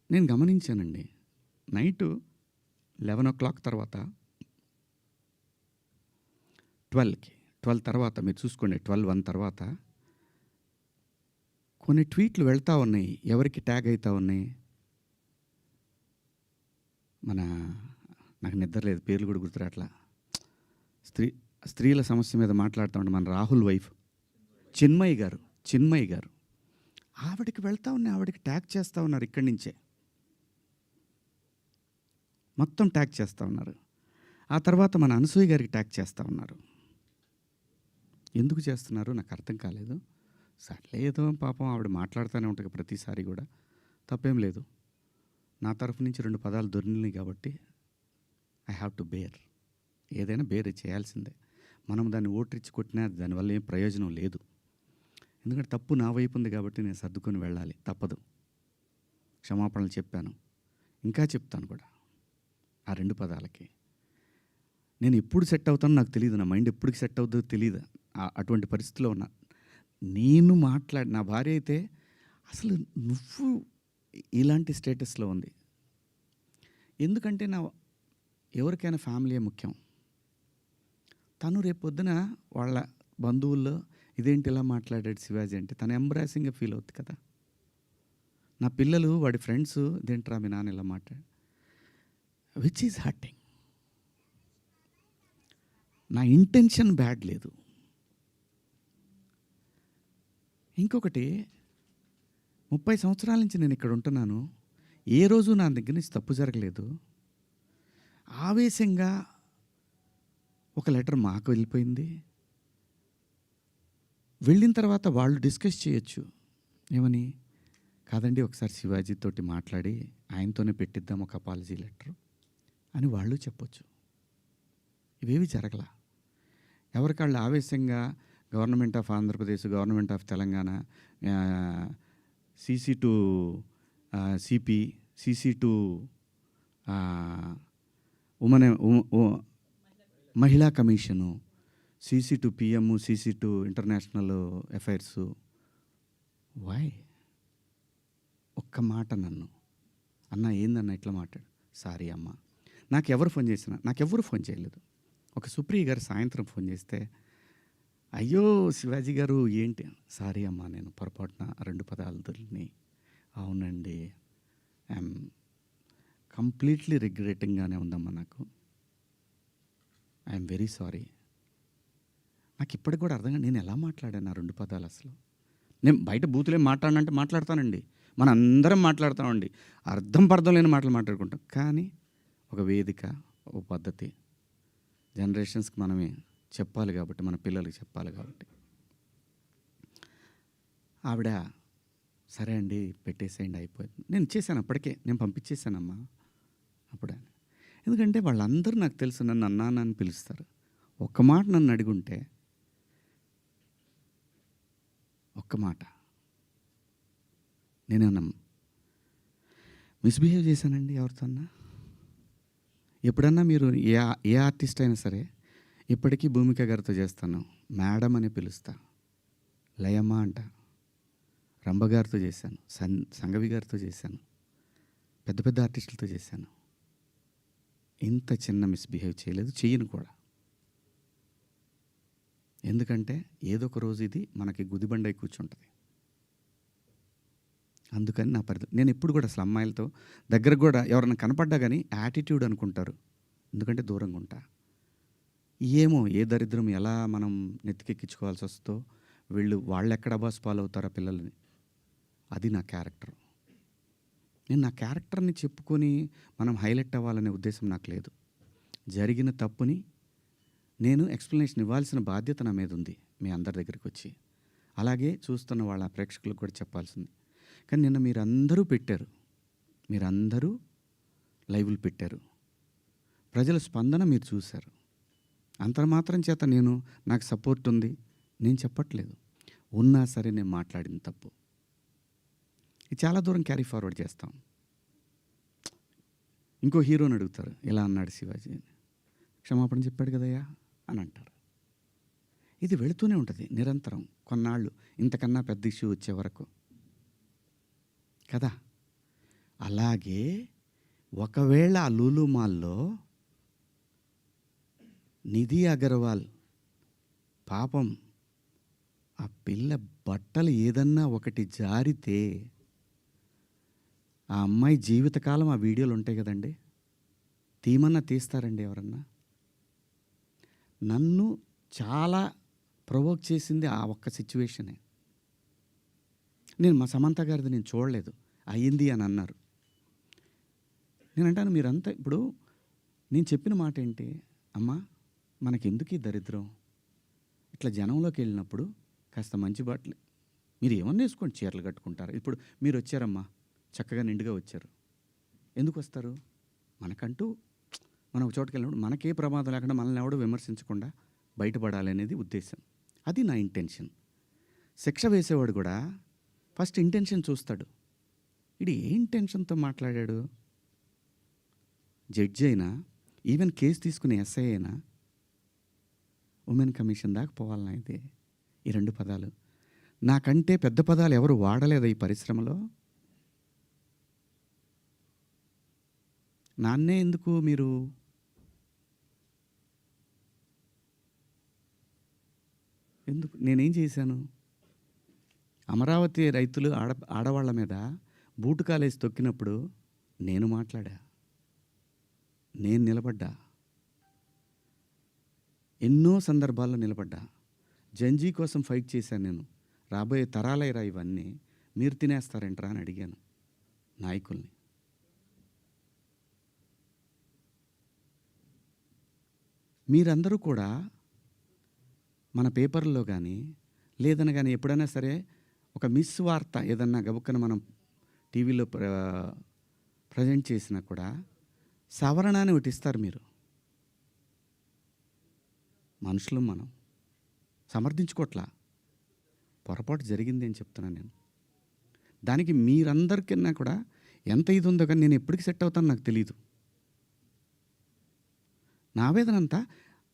నేను గమనించానండి. నైటు 11:00 తర్వాత 12 తర్వాత మీరు చూసుకోండి. 12:01 తర్వాత కొన్ని ట్వీట్లు వెళ్తా ఉన్నాయి. ఎవరికి ట్యాగ్ అయితా ఉన్నాయి? నాకు నిద్ర లేదు, పేర్లు కూడా గుర్తురాట్లా. స్త్రీల సమస్య మీద మాట్లాడుతూ ఉంటే మన రాహుల్ వైఫ్ చిన్మయి గారు ఆవిడకి వెళ్తా ఉన్నాయి. ఆవిడకి ట్యాగ్ చేస్తూ ఉన్నారు. ఇక్కడి నుంచే మొత్తం ట్యాగ్ చేస్తూ ఉన్నారు. ఆ తర్వాత మన అనసూయ గారికి ట్యాగ్ చేస్తూ ఉన్నారు. ఎందుకు చేస్తున్నారు నాకు అర్థం కాలేదు. సర్లే, ఏదో పాపం ఆవిడ మాట్లాడుతూనే ఉంటుంది ప్రతిసారి కూడా, తప్పేం లేదు. నా తరఫు నుంచి 2 పదాలు దొరికినాయి కాబట్టి ఐ హ్యావ్ టు బేర్. ఏదైనా బేర్ చేయాల్సిందే. మనం దాన్ని ఓట్రిచ్చి కొట్టినా దానివల్ల ఏం ప్రయోజనం లేదు. ఎందుకంటే తప్పు నా వైపు ఉంది కాబట్టి నేను సర్దుకొని వెళ్ళాలి, తప్పదు. క్షమాపణలు చెప్పాను, ఇంకా చెప్తాను కూడా. ఆ 2 పదాలకి నేను ఎప్పుడు సెట్ అవుతానో నాకు తెలియదు. నా మైండ్ ఎప్పటికి సెట్ అవుతుందో తెలియదు. అటువంటి పరిస్థితిలో ఉన్నా. నేను నా భార్య అయితే అసలు నువ్వు ఇలాంటి స్టేటస్లో ఉంది. ఎందుకంటే ఎవరికైనా ఫ్యామిలీ ముఖ్యం. తను రేపొద్దున వాళ్ళ బంధువుల్లో ఇదేంటి ఇలా మాట్లాడాడు శివాజీ అంటే తను ఎంబ్రాసింగ్గా ఫీల్ అవుతుంది కదా. నా పిల్లలు వాడి ఫ్రెండ్స్ ఇదేంట్రా మీ నాన్న ఇలా మాట్లాడు, విచ్ ఈజ్ హర్టింగ్. నా ఇంటెన్షన్ బ్యాడ్ లేదు. ఇంకొకటి, 30 సంవత్సరాల నుంచి నేను ఇక్కడ ఉంటున్నాను. ఏ రోజు నా దగ్గర నుంచి తప్పు జరగలేదు. ఆవేశంగా ఒక లెటర్ మాకు వెళ్ళిపోయింది. వెళ్ళిన తర్వాత వాళ్ళు డిస్కస్ చేయొచ్చు. ఏమని? కాదండి, ఒకసారి శివాజీతోటి మాట్లాడి ఆయనతోనే పెట్టిద్దాం ఒక అపాలజీ లెటర్ అని వాళ్ళు చెప్పొచ్చు. ఇవేవి జరగల. ఎవరికాళ్ళు ఆవేశంగా government of Andhra Pradesh, government of Telangana, CC to CP, CC to మహిళా commission, CC to PM, CC to international affairs. Why? ఒక్క మాట నన్ను అన్న ఏందన్న ఇట్లా మాట్లాడు. సారీ అమ్మ. నాకెవరు ఫోన్ చేయలేదు. ఒక సుప్రియ గారు సాయంత్రం ఫోన్ చేస్తే, అయ్యో శివాజీ గారు ఏంటి, సారీ అమ్మా నేను పొరపాటున 2 పదాలు దొరికినాయి. అవునండి, ఐఎమ్ కంప్లీట్లీ రిగ్రెటింగ్గానే ఉందమ్మా, ఐఎమ్ వెరీ సారీ. నాకు ఇప్పటికి కూడా అర్థం కాదు నేను ఎలా మాట్లాడాను ఆ 2 పదాలు. అసలు నేను బయట బూతులేం మాట్లాడినంటే మాట్లాడతానండి, మన అందరం మాట్లాడతామండి, అర్థం పర్థం లేని మాటలు మాట్లాడుకుంటాం. కానీ ఒక వేదిక, ఒక పద్ధతి, జనరేషన్స్కి మనమే చెప్పాలి కాబట్టి, మన పిల్లలకి చెప్పాలి కాబట్టి. ఆవిడ సరే అండి పెట్టేసేయండి అయిపోయింది. నేను ఇచ్చేసాను, అప్పటికే నేను పంపించేశానమ్మా అప్పుడే. ఎందుకంటే వాళ్ళందరూ నాకు తెలుసు, నన్ను అన్నాను అని పిలుస్తారు. ఒక్క మాట నన్ను అడుగుంటే, ఒక్క మాట నేనేమన్నా మిస్బిహేవ్ చేశానండి ఎవరితోన్నా? ఎప్పుడన్నా మీరు ఏ ఆర్టిస్ట్ అయినా సరే, ఇప్పటికీ భూమిక గారితో చేస్తాను, మేడం అని పిలుస్తా, లయమ్మ అంట. రంభ గారితో చేశాను, సంగవి గారితో చేశాను, పెద్ద పెద్ద ఆర్టిస్టులతో చేశాను. ఇంత చిన్న మిస్బిహేవ్ చేయలేదు, చెయ్యను కూడా. ఎందుకంటే ఏదో ఒక రోజు ఇది మనకి గుదిబండై కూర్చుంటుంది. అందుకని నేను ఎప్పుడు కూడా అసలు అమ్మాయిలతో దగ్గర కూడా ఎవరైనా కనపడ్డా కానీ యాటిట్యూడ్ అనుకుంటారు, ఎందుకంటే దూరంగా ఉంటా. ఏమో ఏ దరిద్రం ఎలా మనం నెత్తికెక్కించుకోవాల్సి వస్తుందో, వాళ్ళు ఎక్కడ అబాస్ పాలవుతారో పిల్లల్ని. అది నా క్యారెక్టర్. నేను నా క్యారెక్టర్ని చెప్పుకొని మనం హైలైట్ అవ్వాలనే ఉద్దేశం నాకు లేదు. జరిగిన తప్పుని నేను ఎక్స్ప్లెనేషన్ ఇవ్వాల్సిన బాధ్యత నా మీద ఉంది మీ అందరి దగ్గరికి వచ్చి. అలాగే చూస్తున్న వాళ్ళ ప్రేక్షకులకు కూడా చెప్పాల్సింది. కానీ నిన్న మీరందరూ లైవ్లు పెట్టారు, ప్రజల స్పందన మీరు చూశారు. అంతర్మాత్రం చేత నాకు సపోర్ట్ ఉంది నేను చెప్పట్లేదు. ఉన్నా సరే నేను మాట్లాడిన తప్పు ఇది చాలా దూరం క్యారీ ఫార్వర్డ్ చేస్తాం. ఇంకో హీరోని అడుగుతారు, ఇలా అన్నాడు శివాజీ, క్షమాపణ చెప్పాడు కదయ్యా అని అంటారు. ఇది వెళుతూనే ఉంటుంది నిరంతరం, కొన్నాళ్ళు ఇంతకన్నా పెద్ద ఇష్యూ వచ్చే వరకు కదా. అలాగే ఒకవేళ ఆ లూలు మాల్లో నిధి అగర్వాల్ పాపం ఆ పిల్ల బట్టలు ఏదన్నా ఒకటి జారితే ఆ అమ్మాయి జీవితకాలం ఆ వీడియోలు ఉంటాయి కదండి, తీమన్నా తీస్తారండి ఎవరన్నా? నన్ను చాలా ప్రొవోక్ చేసింది ఆ ఒక్క సిచ్యువేషనే. నేను మా సమంత గారిది నేను చూడలేదు, అయ్యింది అని అన్నారు. నేను అంటాను మీరంతా ఇప్పుడు నేను చెప్పిన మాట ఏంటి, అమ్మా మనకెందుకు ఈ దరిద్రం, ఇట్లా జనంలోకి వెళ్ళినప్పుడు కాస్త మంచి బట్టలు మీరు ఏమన్నా వేసుకోండి, చీరలు కట్టుకుంటారు. ఇప్పుడు మీరు వచ్చారమ్మా, చక్కగా నిండుగా వచ్చారు, ఎందుకు వస్తారు? మనకంటూ మనం ఒక చోటుకి వెళ్ళినప్పుడు మనకే ప్రమాదం లేకుండా మనల్ని ఎవడో విమర్శించకుండా బయటపడాలి అనేది ఉద్దేశం. అది నా ఇంటెన్షన్. శిక్ష వేసేవాడు కూడా ఫస్ట్ ఇంటెన్షన్ చూస్తాడు. ఇది ఏ ఇంటెన్షన్తో మాట్లాడాడు? జడ్జి అయినా, ఈవెన్ కేసు తీసుకునే ఎస్ఐ అయినా ఉమెన్ కమిషన్ దాకా పోవాలన్నా అయితే ఈ 2 పదాలు నాకంటే పెద్ద పదాలు ఎవరు వాడలేదా ఈ పరిశ్రమలో? నాన్నే ఎందుకు మీరు ఎందుకు నేనేం చేశాను? అమరావతి రైతులు ఆడవాళ్ళ మీద బూటు కాలేసి తొక్కినప్పుడు నేను మాట్లాడా, నేను నిలబడ్డా, ఎన్నో సందర్భాల్లో నిలబడ్డా. జంజీ కోసం ఫైట్ చేశాను నేను. రాబోయే తరాలైరా ఇవన్నీ, మీరు తినేస్తారేంట్రా అని అడిగాను నాయకుల్ని. మీరందరూ కూడా మన పేపర్లో కానీ లేదని కానీ ఎప్పుడైనా సరే ఒక మిస్ వార్త ఏదన్నా గబుక్కన మనం టీవీలో ప్రజెంట్ చేసినా కూడా సవరణ అని ఒకటి ఇస్తారు. మీరు మనుషులు, మనం సమర్థించుకోవట్లా, పొరపాటు జరిగింది అని చెప్తున్నాను నేను. దానికి మీరందరికన్నా కూడా ఎంత ఇది ఉందో కానీ నేను ఎప్పటికి సెట్ అవుతానో నాకు తెలీదు. నా ఆవేదన అంతా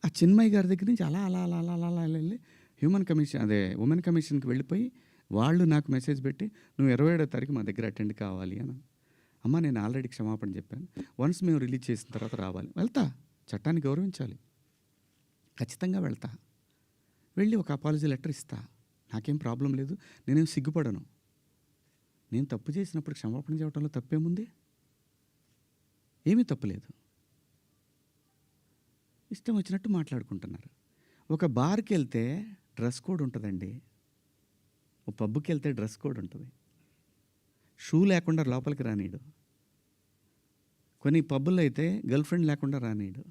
ఆ చిన్మయ్య గారి దగ్గర నుంచి అలా అలా అలా అలా అలా వెళ్ళి హ్యూమన్ కమిషన్ ఉమెన్ కమిషన్కి వెళ్ళిపోయి వాళ్ళు నాకు మెసేజ్ పెట్టి నువ్వు 27వ తారీఖు మా దగ్గర అటెండ్ కావాలి అని. అమ్మ నేను ఆల్రెడీ క్షమాపణ చెప్పాను, వన్స్ మేము రిలీజ్ చేసిన తర్వాత రావాలి. వెళ్తా, చట్టాన్ని గౌరవించాలి, ఖచ్చితంగా వెళ్తా. వెళ్ళి ఒక అపాలజీ లెటర్ ఇస్తా, నాకేం ప్రాబ్లం లేదు, నేనేం సిగ్గుపడను. నేను తప్పు చేసినప్పుడు క్షమాపణ చెప్పడంలో తప్పేముంది? ఏమీ తప్పులేదు. ఇష్టం వచ్చినట్టు మాట్లాడుకుంటున్నారు. ఒక బార్కి వెళ్తే డ్రెస్ కోడ్ ఉంటుందండి, ఒక పబ్కి వెళ్తే డ్రెస్ కోడ్ ఉంటుంది. షూ లేకుండా లోపలికి రానీడు. కొన్ని పబ్బుల్లో అయితే గర్ల్ ఫ్రెండ్ లేకుండా రానీడు.